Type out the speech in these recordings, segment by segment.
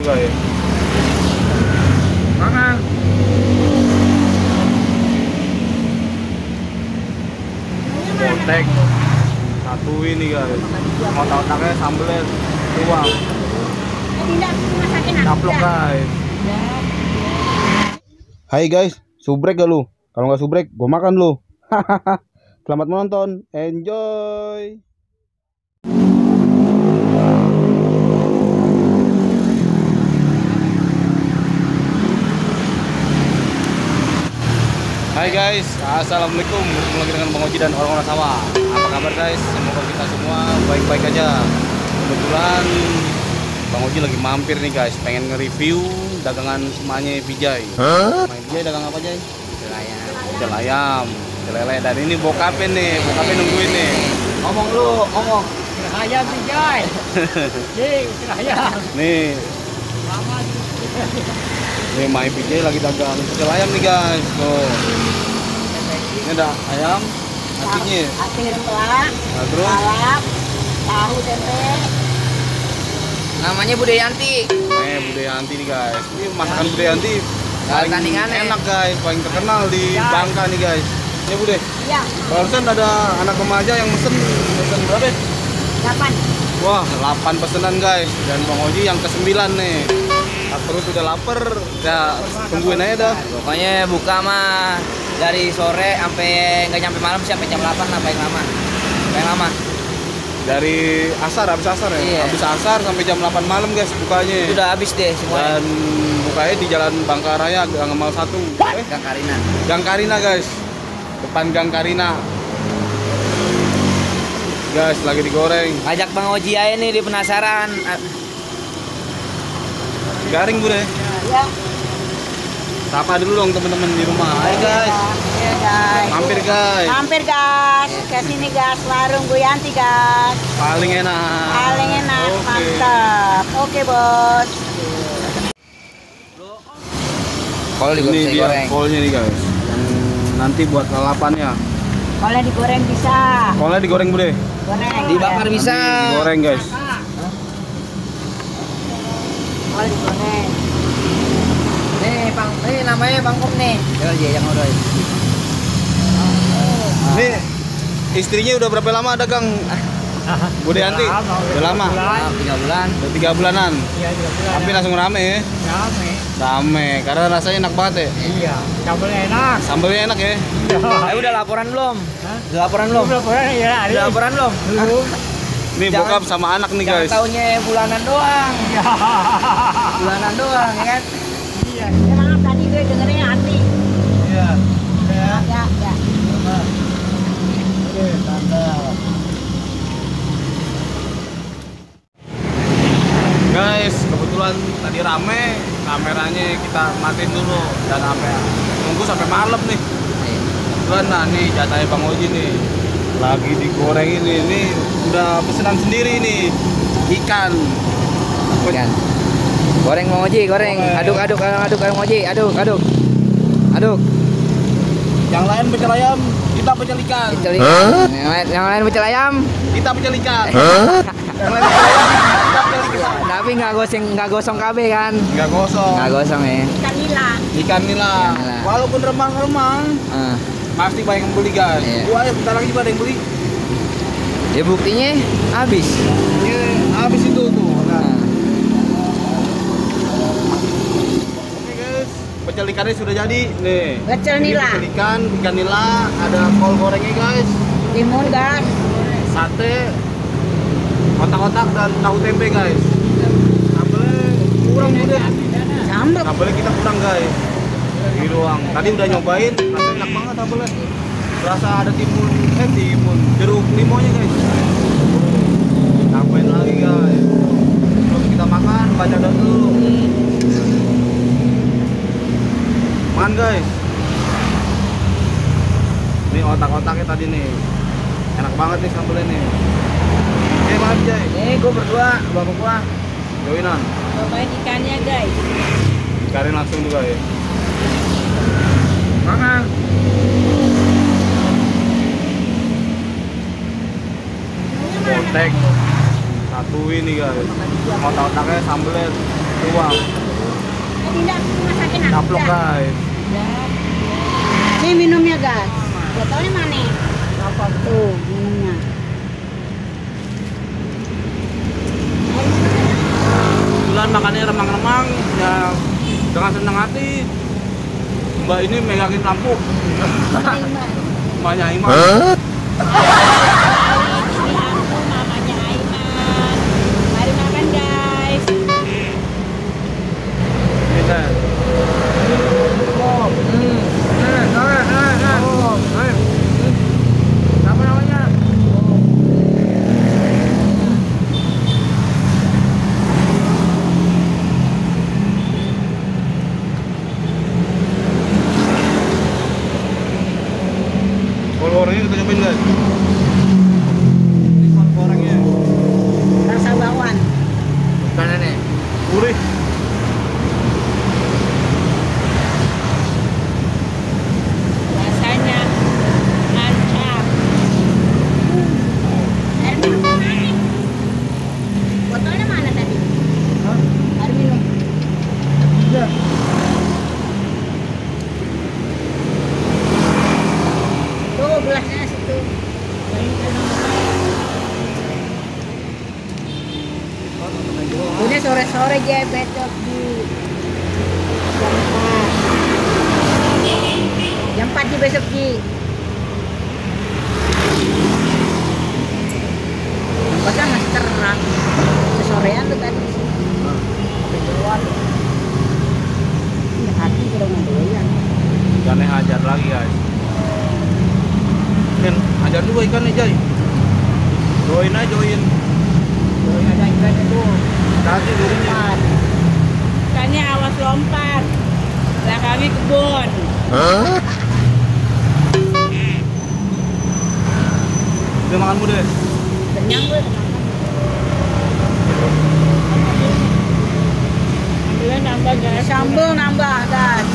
guys. Makan. Botek. Satu ini guys. Otak-otaknya sambelnya tuang. Caplok guys. Hai guys, subrek gak lu? Kalau nggak subrek, gue makan lu. Selamat menonton, enjoy. Hai guys, assalamualaikum. Bertemu lagi dengan Bang Oji dan orang-orang sawah. Apa kabar guys? Semoga kita semua baik-baik aja. Kebetulan Bang Oji lagi mampir nih guys, pengen nge-review dagangan emaknya Vijay. Vijay dagang apa Jay? Pecel ayam, pecel lele. Dan ini bokapnya nih, bokapnya nungguin nih. Ngomong lu, ngomong. Pecel ayam Vijay. Pecel ayam. Nih. Nih Mai Vijay lagi dagang pecel ayam nih guys. Tuh. Ini ada ayam, hatinya. Hati rempah. Nah, terus Salap, tahu tempe. Namanya Bude Yanti. Bude Yanti nih guys. Ini masakan Bude Yanti paling tandingannya. enak guys, paling terkenal di Bangka nih guys. Ini Bude. Iya. Barusan ada anak remaja yang mesen berapa? 8. Wah, 8 pesanan guys. Dan Bang Oji yang ke-9 nih. Perut udah lapar, ya tungguin aja dah. Pokoknya buka mah dari sore sampai nggak nyampe malam sih, sampai jam 8 lah paling lama. Paling lama. Dari asar, habis asar ya? Iya. Habis asar sampai jam 8 malam guys bukanya. Itu udah habis deh semuanya. Dan bukanya di Jalan Bangka Raya, Gang Amal 1. Gang Karina. Gang Karina guys. Depan Gang Karina. Guys, lagi digoreng. Ajak Bang Oji aja nih, dia penasaran. Garing Bude. Iya. Sapa dulu dong teman-teman di rumah. Hai guys. Iya guys. Mampir guys. Mampir gas, ke sini gas, warung Bu Yanti gas. Paling enak. Paling enak, Oke. mantap. Oke bos. Kalau Ini dia digoreng. kolnya nih guys. Nanti buat lalapannya. Kalau digoreng bisa, Kolnya digoreng Bude. goreng. Dibakar bisa. Digoreng guys. Kalau digoreng. Nih namanya Bangkom nih. Jangan udah. Ini istrinya udah berapa lama dagang? Bude Yanti? Udah lama. 3 bulan. Udah 3 bulanan. Iya, 3 bulan. Tapi langsung rame ya. Rame. Rame karena rasanya enak banget ya. Iya, sambelnya enak. Sambelnya enak ya. Udah laporan belum? Hah? Udah laporan belum? Belum pernah ya, ada. Udah laporan belum? Belum. Nih Jangan- bokap sama anak nih Jangan guys. taunya bulanan doang. Bulanan doang ya kan? Iya. Ya, maaf tadi gue dengernya Ati. Iya. Ya. Ya, ya. Oke, tanda. Guys, kebetulan tadi rame, kameranya kita matiin dulu dan nunggu sampai malam nih. Kebetulan nah nih jatahnya Bang Oji nih. Lagi digoreng ini udah pesanan sendiri nih. Ikan. Ikan. Goreng Bang Oji, goreng. Aduk Bang Oji, aduk. Yang lain pecel ayam, kita pecel ikan. Pecel ikan. Yang lain pecel ayam, Kita pecel ikan. Yang lain pecel ayam, kita pecel ikan. tapi nggak gosong KB kan? Nggak gosong. Nggak gosong ya. Ikan nila. Ikan nila. Ikan nila. Walaupun remang-remang, Ah. pasti banyak yang beli guys. Iya. Gua ya bentar lagi juga ada yang beli. Ya buktinya habis. Ini habis itu tuh. Nah. Ah. Oke guys, pecel ikannya sudah jadi nih. Pecel Ini nila. pecel ikan nila, ada kol gorengnya guys, Timun gas. sate, otak-otak dan tahu tempe guys. Sambelnya kurang udah. Sambal. Sambelnya kita kurang guys. Ini doang. Tadi udah nyobain, rasanya enak banget sambelnya. Rasa ada timun, jeruk limonya guys. Tambahin lagi guys. Sebelum kita makan, baca doa dulu. Makan guys. Ini otak-otaknya tadi nih. Enak banget nih sambelnya nih. Oke, maaf Jay. Nih gua berdua, bapak gua. Joinan. Cobain ikannya guys. Dikarin langsung juga ya. Makan. Botek. Satu ini guys. Otak-otaknya sambelnya uang. Tidak, masakin aku. Caplok guys. Ini minumnya guys. Botolnya mana? Apa tuh minumnya? Bulan makannya remang-remang ya dengan senang hati. Mbak ini megangin lampu. Mbaknya Iman. Ini aku mamanya Aiman. Mari makan guys. Ini kan. Siapa namanya? Orangnya kita cobain guys. Ini orangnya. Rasa bawang. Kanan nih. Gurih. Rasanya mantap. Air minum mana? Botolnya mana tadi? Air minum. Iya. Tuh gelasnya situ. Udah sore-sore aja besok di jam 4 di besok di pasang masih terang kesorean tuh tadi sampai keluar ini hati sudah ngedoyan Ikannya hajar lagi guys. Kan hajar juga ikannya Jai. Join aja join. doyan ada ikan itu Kasih durinya. ikannya awas lompat belakangnya kebun Udah makan muda. kenyang gue ambilnya nambah guys sambal nambah guys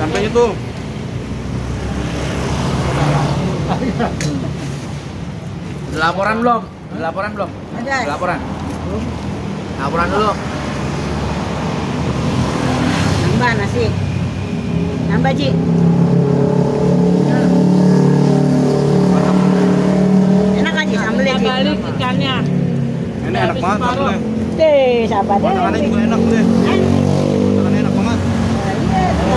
Sampainya tuh. Udah laporan belum? Udah laporan belum? ada Udah laporan. Laporan dulu. nambah nasi nambah Ji enak aja sambelnya Ji balik ikannya. Ini enak banget sambelnya. deh sahabat deh Masakannya juga enak deh. Masakannya enak banget. iya tuh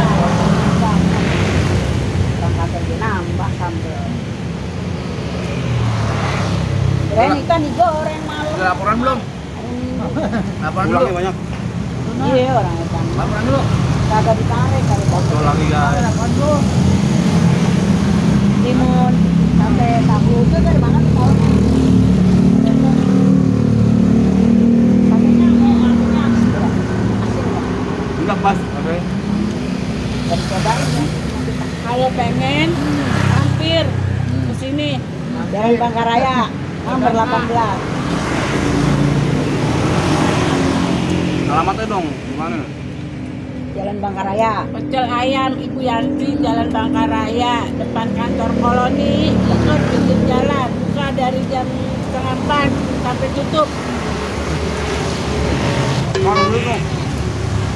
bang kata dia nambah sambel keren ikan digoreng malu Udah laporan belum? Laporan dulu. Pulangnya banyak. iya orang ikan Laporan dulu. kagak ditarik kali Foto lagi guys. timun sampai tahu itu dari mana tuh tahu sakitnya artinya asin nggak Enggak pas. Oke. dan cobain ya Kalau pengen hampir ke sini. Jalan Bangkaraya nomor 18 Alamatnya dong. Gimana? Jalan Bangkaraya. Pecel ayam Ibu Yanti, Jalan Bangkaraya, depan kantor koloni, dekat pinggir jalan. Buka dari jam 3:30 sampai tutup. Mana dulu dong?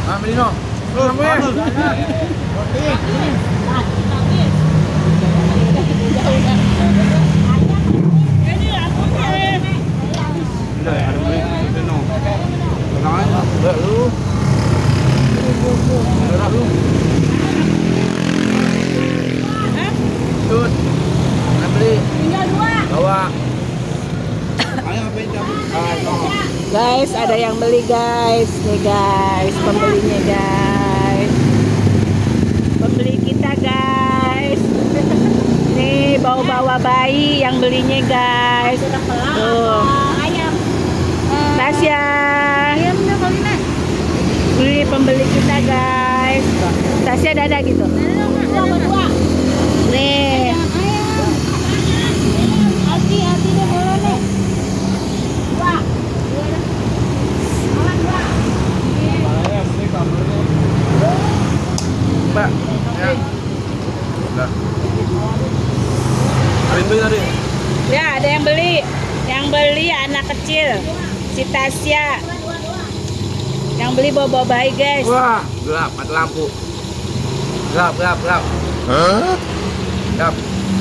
Ambil dong. Terus, mana? Ini aku Udah, ada beli. Itu dong. Tenang aja. Udah lu. Udah lu. Tut. Beli. tinggal 2. Bawa. Ayo ngapain cabut? Guys, ada yang beli guys. Nih guys, pembelinya guys. Pembeli kita guys. Nih bawa-bawa bayi yang belinya guys. Tuh. ayam Tasya. ayam udah kali nih Beli pembeli kita guys. Tasya dada gitu. dua Nih. hati-hati deh boleh nih dua Mbak. Ya. Udah. Ada yang beli tadi? Ya, ada yang beli. Yang beli anak kecil. Si Tasya. Yang beli bawa bayi guys. Wah, gelap, mati lampu. Gelap. Gelap.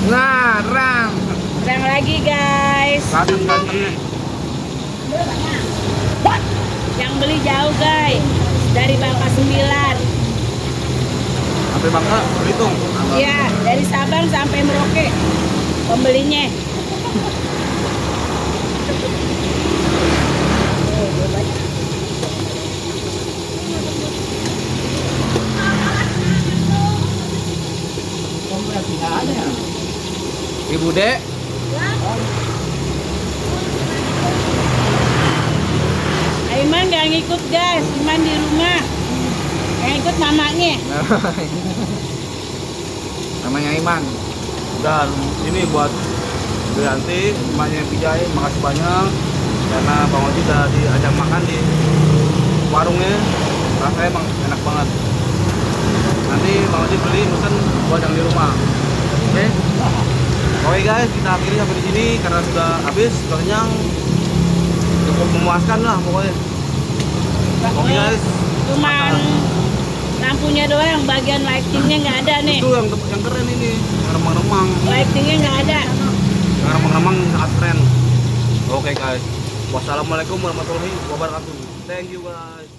Nah, terang. Terang lagi guys. Ganteng-gantengnya. Yang beli jauh guys. Dari Bangka 9. Sampai Bangka, Belitung. Iya, dari Sabang sampai Merauke. Pembelinya. Ibu Dek. Aiman gak ngikut guys, Aiman di rumah. Yang ikut mamanya. Namanya Iman. Dan ini buat Wiranti, emaknya Pijai, makasih banyak karena Bang Oji udah diajak makan di warungnya, rasanya emang enak banget. Nanti Bang Oji beli pesan buat yang di rumah. Oke guys, kita akhiri sampai di sini karena sudah habis, sudah kenyang, cukup memuaskan lah pokoknya. Oke guys, Cuman lampunya doang, bagian lightingnya nggak ada nih. itu yang keren ini, yang remang-remang. Lightingnya nggak ada. Yang remang-remang sangat keren. Oke guys, wassalamualaikum warahmatullahi wabarakatuh. Thank you guys.